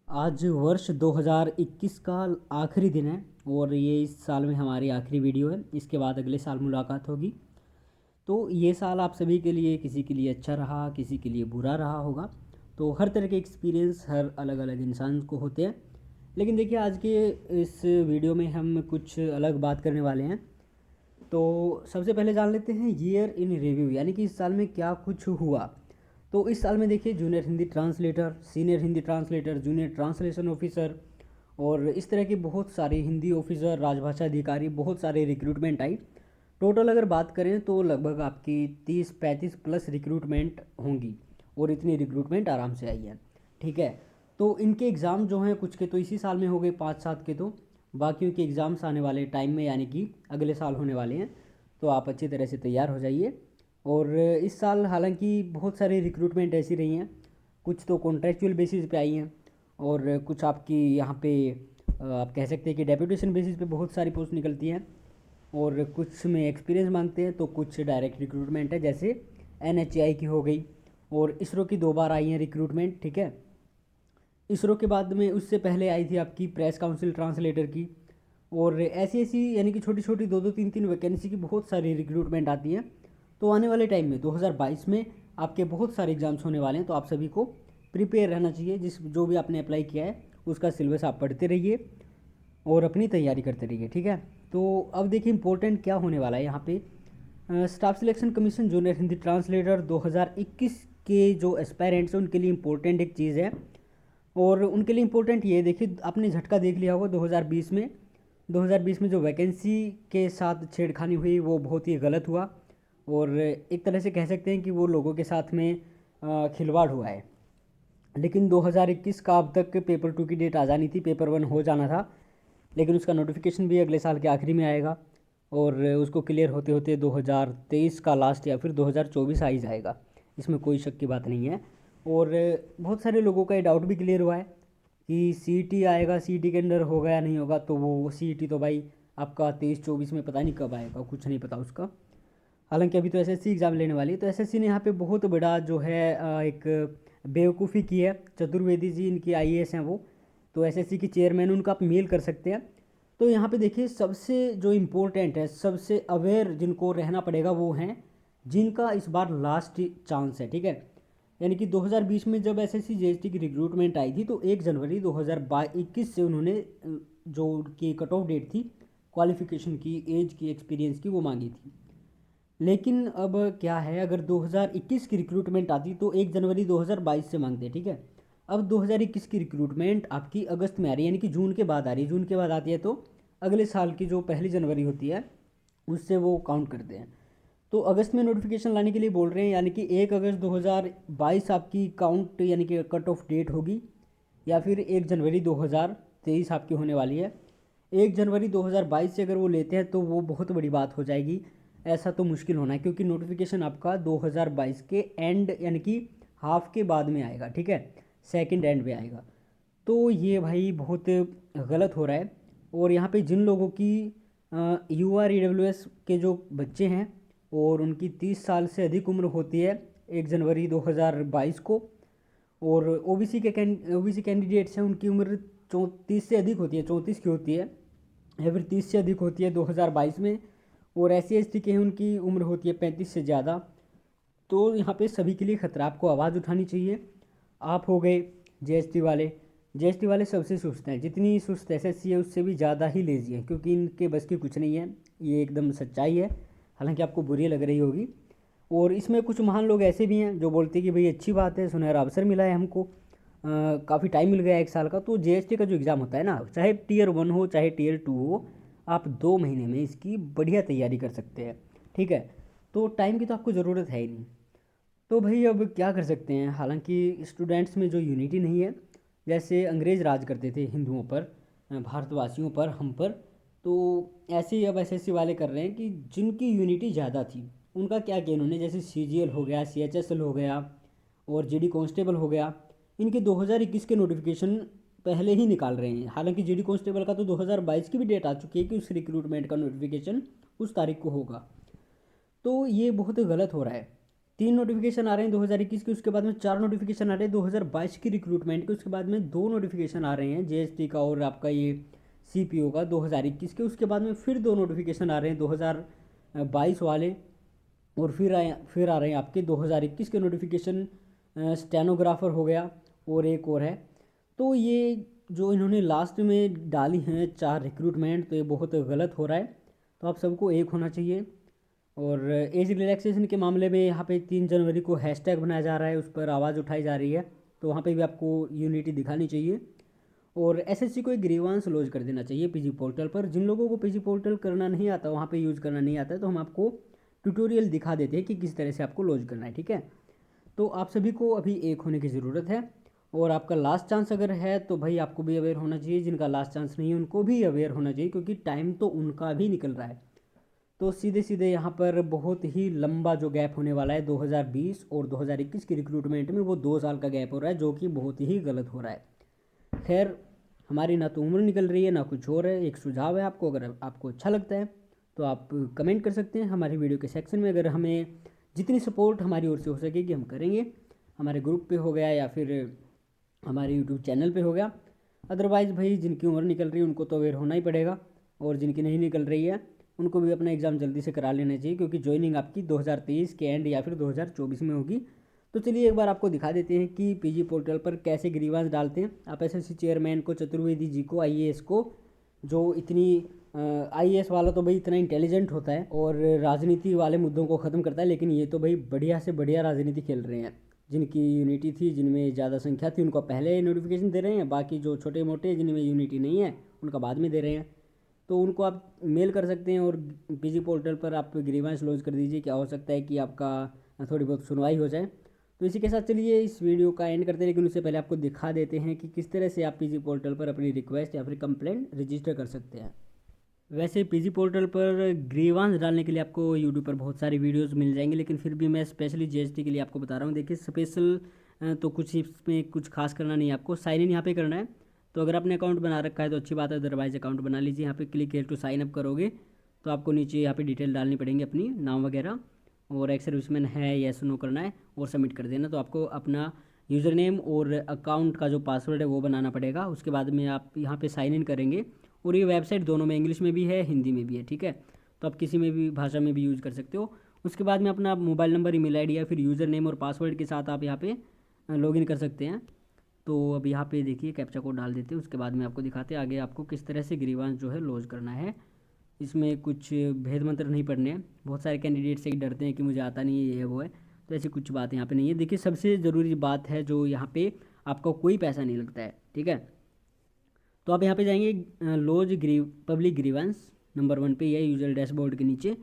आज वर्ष 2021 का आखिरी दिन है और ये इस साल में हमारी आखिरी वीडियो है। इसके बाद अगले साल मुलाकात होगी। तो ये साल आप सभी के लिए, किसी के लिए अच्छा रहा, किसी के लिए बुरा रहा होगा। तो हर तरह के एक्सपीरियंस हर अलग अलग इंसान को होते हैं। लेकिन देखिए, आज के इस वीडियो में हम कुछ अलग बात करने वाले हैं। तो सबसे पहले जान लेते हैं ईयर इन रिव्यू, यानी कि इस साल में क्या कुछ हुआ। तो इस साल में देखिए, junior Hindi translator, senior Hindi translator, junior translation officer और इस तरह के बहुत सारे हिंदी ऑफिसर, राजभाषा अधिकारी, बहुत सारे रिक्रूटमेंट आई। टोटल अगर बात करें तो लगभग आपकी 30-35 प्लस रिक्रूटमेंट होंगी और इतनी रिक्रूटमेंट आराम से आई है। ठीक है, तो इनके एग्ज़ाम जो हैं, कुछ के तो इसी साल में हो गए, 5-7 के, तो बाकियों के एग्ज़ाम्स आने वाले टाइम में, यानी कि अगले साल होने वाले हैं। तो आप अच्छी तरह से तैयार हो जाइए। और इस साल हालांकि बहुत सारी रिक्रूटमेंट ऐसी रही हैं, कुछ तो कॉन्ट्रेक्चुअल बेसिस पे आई हैं और कुछ आपकी यहाँ पे आप कह सकते हैं कि डेप्यूटेशन बेसिस पे बहुत सारी पोस्ट निकलती हैं और कुछ में एक्सपीरियंस मांगते हैं, तो कुछ डायरेक्ट रिक्रूटमेंट है, जैसे NHAI की हो गई और इसरो की 2 बार आई हैं रिक्रूटमेंट। ठीक है, इसरो के बाद में उससे पहले आई थी आपकी प्रेस काउंसिल ट्रांसलेटर की। और ऐसी ऐसी यानी कि छोटी छोटी 2-2 3-3 वैकेंसी की बहुत सारी रिक्रूटमेंट आती हैं। तो आने वाले टाइम में 2022 में आपके बहुत सारे एग्जाम्स होने वाले हैं, तो आप सभी को प्रिपेयर रहना चाहिए। जो भी आपने अप्लाई किया है उसका सिलेबस आप पढ़ते रहिए और अपनी तैयारी करते रहिए। ठीक है, तो अब देखिए इंपॉर्टेंट क्या होने वाला है यहाँ पे। Staff selection commission junior Hindi translator 2021 के जो एस्पायरेंट्स हैं उनके लिए इम्पोर्टेंट एक चीज़ है। और उनके लिए इम्पोर्टेंट ये देखिए, आपने झटका देख लिया होगा 2020 में जो वैकेंसी के साथ छेड़खानी हुई वो बहुत ही गलत हुआ और एक तरह से कह सकते हैं कि वो लोगों के साथ में खिलवाड़ हुआ है। लेकिन 2021 का अब तक पेपर 2 की डेट आ जानी थी, पेपर 1 हो जाना था, लेकिन उसका नोटिफिकेशन भी अगले साल के आखिरी में आएगा और उसको क्लियर होते होते 2023 का लास्ट या फिर 2024 आ ही जाएगा। इसमें कोई शक की बात नहीं है। और बहुत सारे लोगों का ये डाउट भी क्लियर हुआ है कि CET आएगा, CET के अंदर होगा या नहीं होगा। तो वो CET तो भाई आपका 23-24 में पता नहीं कब आएगा, कुछ नहीं पता उसका। हालांकि अभी तो SSC एग्ज़ाम लेने वाली है, तो SSC ने यहाँ पे बहुत बड़ा जो है एक बेवकूफ़ी की है। चतुर्वेदी जी इनकी IAS हैं वो, तो SSC की चेयरमैन, उनका आप मेल कर सकते हैं। तो यहाँ पे देखिए, सबसे जो इम्पोर्टेंट है, सबसे अवेयर जिनको रहना पड़ेगा वो हैं जिनका इस बार लास्ट चांस है। ठीक है, यानी कि 2020 में जब SSC GST की रिक्रूटमेंट आई थी तो 1 जनवरी 2021 से उन्होंने जो उनकी कट ऑफ डेट थी क्वालिफ़िकेशन की, एज की, एक्सपीरियंस की, वो मांगी थी। लेकिन अब क्या है, अगर 2021 की रिक्रूटमेंट आती तो 1 जनवरी 2022 से मांगते। ठीक है, अब 2021 की रिक्रूटमेंट आपकी अगस्त में आ रही है, यानी कि जून के बाद आ रही है। जून के बाद आती है तो अगले साल की जो 1 जनवरी होती है उससे वो काउंट करते हैं। तो अगस्त में नोटिफिकेशन लाने के लिए बोल रहे हैं, यानी कि 1 अगस्त 2022 आपकी काउंट यानी कि कट ऑफ डेट होगी, या फिर 1 जनवरी 2023 आपकी होने वाली है। 1 जनवरी 2022 से अगर वो लेते हैं तो वो बहुत बड़ी बात हो जाएगी। ऐसा तो मुश्किल होना है, क्योंकि नोटिफिकेशन आपका 2022 के एंड यानी कि हाफ के बाद में आएगा। ठीक है, सेकंड एंड में आएगा। तो ये भाई बहुत गलत हो रहा है। और यहाँ पे जिन लोगों की UR EWS के जो बच्चे हैं और उनकी 30 साल से अधिक उम्र होती है 1 जनवरी 2022 को, और OBC कैंडिडेट्स हैं, उनकी उम्र 34 से अधिक होती है, 34 की होती है या फिर 30 से अधिक होती है 2022 में। और SC ST के हैं, उनकी उम्र होती है 35 से ज़्यादा। तो यहाँ पे सभी के लिए खतरा, आपको आवाज़ उठानी चाहिए। आप हो गए GST वाले सबसे सुस्त हैं, जितनी सुस्त SSC है उससे भी ज़्यादा ही लेजी है, क्योंकि इनके बस की कुछ नहीं है। ये एकदम सच्चाई है, हालांकि आपको बुरी लग रही होगी। और इसमें कुछ महान लोग ऐसे भी हैं जो बोलते हैं कि भाई अच्छी बात है, सुनहरा अवसर मिला है हमको, काफ़ी टाइम मिल गया 1 साल का। तो GST का जो एग्ज़ाम होता है ना, चाहे Tier 1 हो चाहे Tier 2 हो, आप 2 महीने में इसकी बढ़िया तैयारी कर सकते हैं। ठीक है, तो टाइम की तो आपको ज़रूरत है ही नहीं। तो भाई अब क्या कर सकते हैं, हालांकि स्टूडेंट्स में जो यूनिटी नहीं है, जैसे अंग्रेज़ राज करते थे हिंदुओं पर, भारतवासियों पर, हम पर, तो ऐसे ही अब SSC वाले कर रहे हैं कि जिनकी यूनिटी ज़्यादा थी उनका क्या किया इन्होंने, जैसे CGL हो गया, CHSL हो गया और GD कांस्टेबल हो गया, इनके 2021 के नोटिफिकेशन पहले ही निकाल रहे हैं। हालांकि GD कांस्टेबल का तो 2022 की भी डेट आ चुकी है कि उस रिक्रूटमेंट का नोटिफिकेशन उस तारीख को होगा। तो ये बहुत गलत हो रहा है। 3 नोटिफिकेशन आ रहे हैं 2021 के, उसके बाद में 4 नोटिफिकेशन आ रहे हैं 2022 की रिक्रूटमेंट के, उसके बाद में 2 नोटिफिकेशन आ रहे हैं जीएसटी का और आपका ये सीपीओ का 2021 के, उसके बाद में फिर 2 नोटिफिकेशन आ रहे हैं 2022 वाले, और फिर आ रहे हैं आपके 2021 के नोटिफिकेशन। स्टेनोग्राफर हो गया और एक और है। तो ये जो इन्होंने लास्ट में डाली हैं 4 रिक्रूटमेंट, तो ये बहुत गलत हो रहा है। तो आप सबको एक होना चाहिए। और एज रिलैक्सेशन के मामले में यहाँ पे 3 जनवरी को हैशटैग बनाया जा रहा है, उस पर आवाज़ उठाई जा रही है, तो वहाँ पे भी आपको यूनिटी दिखानी चाहिए। और एसएससी को एक ग्रीवांस लॉन्च कर देना चाहिए पीजी पोर्टल पर। जिन लोगों को पीजी पोर्टल करना नहीं आता, वहाँ पे यूज़ करना नहीं आता है, तो हम आपको ट्यूटोरियल दिखा देते हैं कि किस तरह से आपको लॉन्च करना है, ठीक है। तो आप सभी को अभी एक होने की ज़रूरत है, और आपका लास्ट चांस अगर है तो भाई आपको भी अवेयर होना चाहिए। जिनका लास्ट चांस नहीं है उनको भी अवेयर होना चाहिए, क्योंकि टाइम तो उनका भी निकल रहा है। तो सीधे सीधे यहाँ पर बहुत ही लंबा जो गैप होने वाला है 2020 और 2021 की रिक्रूटमेंट में, वो 2 साल का गैप हो रहा है, जो कि बहुत ही गलत हो रहा है। खैर, हमारी ना तो उम्र निकल रही है ना कुछ और है। एक सुझाव है आपको, अगर आपको अच्छा लगता है तो आप कमेंट कर सकते हैं हमारी वीडियो के सेक्शन में। अगर हमें जितनी सपोर्ट हमारी ओर से हो सकेगी हम करेंगे, हमारे ग्रुप पे हो गया या फिर हमारे यूट्यूब चैनल पे हो गया। अदरवाइज़ भाई जिनकी उम्र निकल रही है उनको तो अवेयर होना ही पड़ेगा, और जिनकी नहीं निकल रही है उनको भी अपना एग्ज़ाम जल्दी से करा लेना चाहिए, क्योंकि ज्वाइनिंग आपकी 2023 के एंड या फिर 2024 में होगी। तो चलिए एक बार आपको दिखा देते हैं कि पीजी पोर्टल पर कैसे ग्रीवांस डालते हैं। आप एसएससी चेयरमैन को, चतुर्वेदी जी को, आईएएस को, जो इतनी आईएएस वाला तो भाई इतना इंटेलिजेंट होता है और राजनीति वाले मुद्दों को ख़त्म करता है, लेकिन ये तो भाई बढ़िया से बढ़िया राजनीति खेल रहे हैं। जिनकी यूनिटी थी, जिनमें ज़्यादा संख्या थी, उनको पहले नोटिफिकेशन दे रहे हैं, बाकी जो छोटे मोटे जिनमें यूनिटी नहीं है उनका बाद में दे रहे हैं। तो उनको आप मेल कर सकते हैं और पीजी पोर्टल पर आप ग्रीवांस लॉन्च कर दीजिए। क्या हो सकता है कि आपका थोड़ी बहुत सुनवाई हो जाए। तो इसी के साथ चलिए इस वीडियो का एंड करते हैं, लेकिन उससे पहले आपको दिखा देते हैं कि किस तरह से आप पीजी पोर्टल पर अपनी रिक्वेस्ट या फिर कंप्लेंट रजिस्टर कर सकते हैं। वैसे पीजी पोर्टल पर ग्रीवांस डालने के लिए आपको यूट्यूब पर बहुत सारी वीडियोस मिल जाएंगी, लेकिन फिर भी मैं स्पेशली जीएसटी के लिए आपको बता रहा हूँ। देखिए, स्पेशल तो कुछ इसमें कुछ खास करना नहीं है, आपको साइन इन यहाँ पे करना है। तो अगर आपने अकाउंट बना रखा है तो अच्छी बात है, अदरवाइज अकाउंट बना लीजिए। यहाँ पे click here to sign up करोगे तो आपको नीचे यहाँ पे डिटेल डालनी पड़ेंगी, अपनी नाम वगैरह, और एक्स सर्विसमैन है यस नो करना है और सबमिट कर देना। तो आपको अपना यूज़र नेम और अकाउंट का जो पासवर्ड है वो बनाना पड़ेगा। उसके बाद में आप यहाँ पे साइन इन करेंगे, और ये वेबसाइट दोनों में, इंग्लिश में भी है, हिंदी में भी है, ठीक है। तो आप किसी में भी भाषा में भी यूज़ कर सकते हो। उसके बाद में अपना मोबाइल नंबर, ईमेल आईडी या फिर यूज़र नेम और पासवर्ड के साथ आप यहाँ पे लॉगिन कर सकते हैं। तो अब यहाँ पे देखिए कैप्चा कोड डाल देते हैं, उसके बाद में आपको दिखाते हैं आगे आपको किस तरह से ग्रीवांस जो है लॉन्च करना है। इसमें कुछ भेद मंत्र नहीं पढ़ने हैं। बहुत सारे कैंडिडेट से डरते हैं कि मुझे आता नहीं है, ये वो है, तो ऐसी कुछ बात यहाँ पे नहीं है। देखिए, सबसे ज़रूरी बात है जो यहाँ पे आपका कोई पैसा नहीं लगता है, ठीक है। तो आप यहाँ पे जाएंगे लॉन्च पब्लिक ग्रीवांस नंबर 1 पे, यह यूजर डैशबोर्ड के नीचे,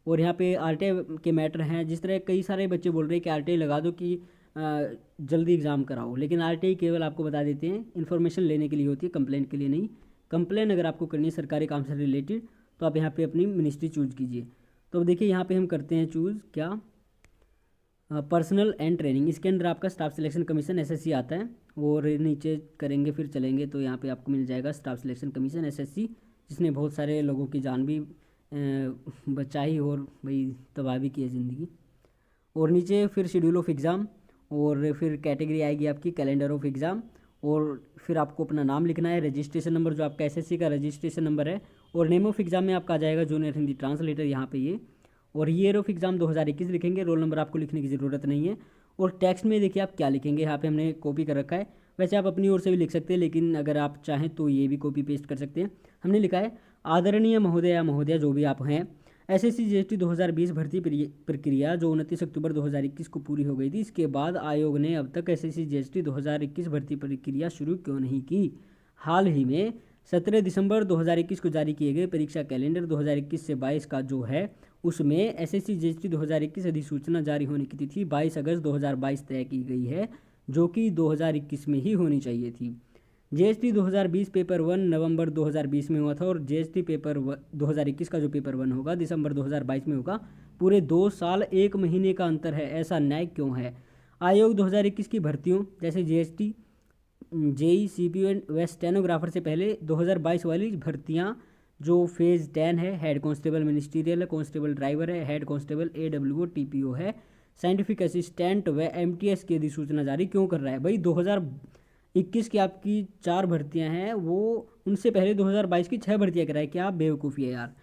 और यहाँ पे आरटीआई के मैटर हैं। जिस तरह कई सारे बच्चे बोल रहे हैं कि आरटीआई लगा दो कि जल्दी एग्ज़ाम कराओ, लेकिन आरटीआई केवल आपको बता देते हैं इन्फॉर्मेशन लेने के लिए होती है, कंप्लेंट के लिए नहीं। कंप्लेंट अगर आपको करनी है सरकारी काम से रिलेटेड तो आप यहाँ पे अपनी मिनिस्ट्री चूज़ कीजिए। तो अब देखिए यहाँ पे हम करते हैं चूज़ क्या, पर्सनल एंड ट्रेनिंग। इसके अंदर आपका स्टाफ सिलेक्शन कमीशन एसएससी आता है, और नीचे करेंगे फिर चलेंगे तो यहाँ पे आपको मिल जाएगा स्टाफ सिलेक्शन कमीशन एसएससी, जिसने बहुत सारे लोगों की जान भी बचाई और भाई तबाह भी की है ज़िंदगी। और नीचे फिर शेड्यूल ऑफ एग्ज़ाम, और फिर कैटेगरी आएगी आपकी कैलेंडर ऑफ एग्ज़ाम, और फिर आपको अपना नाम लिखना है, रजिस्ट्रेशन नंबर जो आपका एसएससी का रजिस्ट्रेशन नंबर है, और नेम ऑफ एग्ज़ाम में आपका आ जाएगा जूनियर हिंदी ट्रांसलेटर यहाँ पे ये, और ईयर ऑफ एग्ज़ाम 2021 लिखेंगे। रोल नंबर आपको लिखने की ज़रूरत नहीं है। और टेक्स्ट में देखिए आप क्या लिखेंगे, यहाँ पे हमने कॉपी कर रखा है। वैसे आप अपनी ओर से भी लिख सकते हैं, लेकिन अगर आप चाहें तो ये भी कॉपी पेस्ट कर सकते हैं। हमने लिखा है, आदरणीय महोदय या महोदया जो भी आप हैं, एसएससी जीएसटी 2020 भर्ती प्रक्रिया जो 29 अक्टूबर 2021 को पूरी हो गई थी, इसके बाद आयोग ने अब तक एसएससी जीएसटी 2021 भर्ती प्रक्रिया शुरू क्यों नहीं की। हाल ही में 17 दिसंबर 2021 को जारी किए गए परीक्षा कैलेंडर 2021 से 22 का जो है, उसमें एसएससी जीएसटी 2021 अधिसूचना जारी होने की तिथि 22 अगस्त 2022 तय की गई है, जो कि 2021 में ही होनी चाहिए थी। जीएसटी 2020 पेपर 1 नवंबर 2020 में हुआ था, और जीएसटी पेपर 2021 का जो पेपर 1 होगा दिसंबर 2022 में होगा। पूरे 2 साल 1 महीने का अंतर है, ऐसा न्याय क्यों है। आयोग 2021 की भर्तियों जैसे जीएसटी, जेई, सीपीओ व स्टेनोग्राफर से पहले 2022 वाली भर्तियां जो फेज़ 10 है, हेड कांस्टेबल मिनिस्ट्रियल है, कांस्टेबल ड्राइवर है, हेड कांस्टेबल एडब्ल्यूओ टीपीओ है, साइंटिफिक असिस्टेंट व MTS की अधिसूचना जारी क्यों कर रहा है? भाई 2021 की आपकी 4 भर्तियां हैं, वो उनसे पहले 2022 की 6 भर्तियां कराए। क्या बेवकूफ़ी है यार।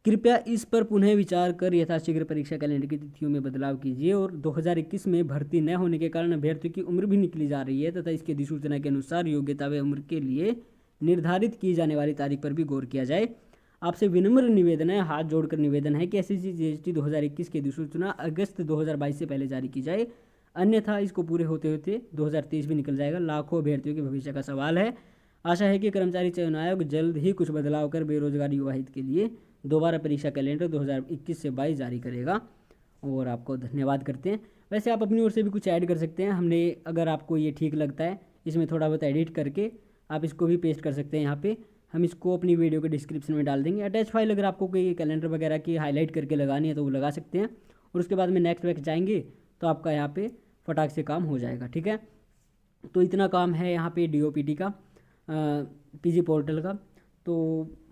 कृपया इस पर पुनः विचार कर यथाशीघ्र परीक्षा कैलेंडर की तिथियों में बदलाव कीजिए। और 2021 में भर्ती न होने के कारण अभ्यर्थियों की उम्र भी निकली जा रही है तथा इसकी अधिसूचना के अनुसार योग्यता व उम्र के लिए निर्धारित की जाने वाली तारीख पर भी गौर किया जाए। आपसे विनम्र निवेदन है, हाथ जोड़कर निवेदन है कि SSC GST 2021 की अधिसूचना अगस्त 2022 से पहले जारी की जाए, अन्यथा इसको पूरे होते होते 2023 भी निकल जाएगा। लाखों अभ्यर्थियों के भविष्य का सवाल है। आशा है कि कर्मचारी चयन आयोग जल्द ही कुछ बदलाव कर बेरोजगार युवा हित के लिए दोबारा परीक्षा कैलेंडर 2021 से 22 जारी करेगा। और आपको धन्यवाद करते हैं। वैसे आप अपनी ओर से भी कुछ ऐड कर सकते हैं। हमने, अगर आपको ये ठीक लगता है, इसमें थोड़ा बहुत एडिट करके आप इसको भी पेस्ट कर सकते हैं। यहाँ पे हम इसको अपनी वीडियो के डिस्क्रिप्शन में डाल देंगे। अटैच फाइल अगर आपको कोई कैलेंडर वगैरह की हाईलाइट करके लगानी है तो वो लगा सकते हैं। और उसके बाद में नेक्स्ट वैक्स जाएंगे तो आपका यहाँ पे फटाक से काम हो जाएगा। ठीक है, तो इतना काम है यहाँ पे DOPT का, PG पोर्टल का। तो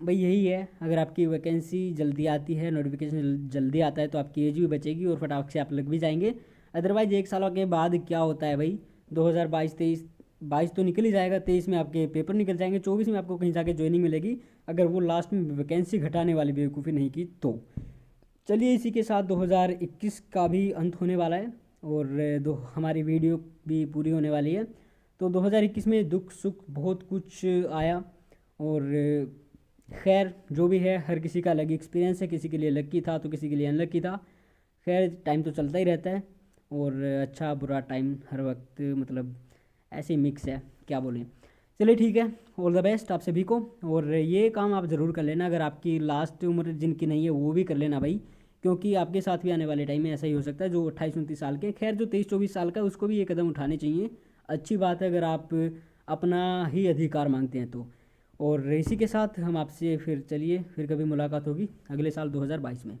भाई यही है, अगर आपकी वैकेंसी जल्दी आती है, नोटिफिकेशन जल्दी आता है तो आपकी एज भी बचेगी और फटाक से आप लग भी जाएंगे। अदरवाइज 1 साल के बाद क्या होता है भाई, 2022-23 तो निकल ही जाएगा, 23 में आपके पेपर निकल जाएंगे, 24 में आपको कहीं जाके ज्वाइनिंग मिलेगी, अगर वो लास्ट में वैकेंसी घटाने वाली बेवकूफ़ी नहीं की तो। चलिए, इसी के साथ 2021 का भी अंत होने वाला है और हमारी वीडियो भी पूरी होने वाली है। तो 2021 में दुख सुख बहुत कुछ आया और खैर जो भी है, हर किसी का अलग एक्सपीरियंस है, किसी के लिए लकी था तो किसी के लिए अनलकी था। खैर टाइम तो चलता ही रहता है और अच्छा बुरा टाइम हर वक्त मतलब ऐसे ही मिक्स है, क्या बोलें। चलिए ठीक है, ऑल द बेस्ट आप सभी को। और ये काम आप ज़रूर कर लेना, अगर आपकी लास्ट उम्र जिनकी नहीं है वो भी कर लेना भाई, क्योंकि आपके साथ भी आने वाले टाइम में ऐसा ही हो सकता है। जो 28-29 साल के, खैर जो 23-24 साल का है उसको भी ये कदम उठाने चाहिए। अच्छी बात है अगर आप अपना ही अधिकार मांगते हैं तो। और इसी के साथ हम आपसे फिर, चलिए फिर कभी मुलाकात होगी अगले साल 2022 में।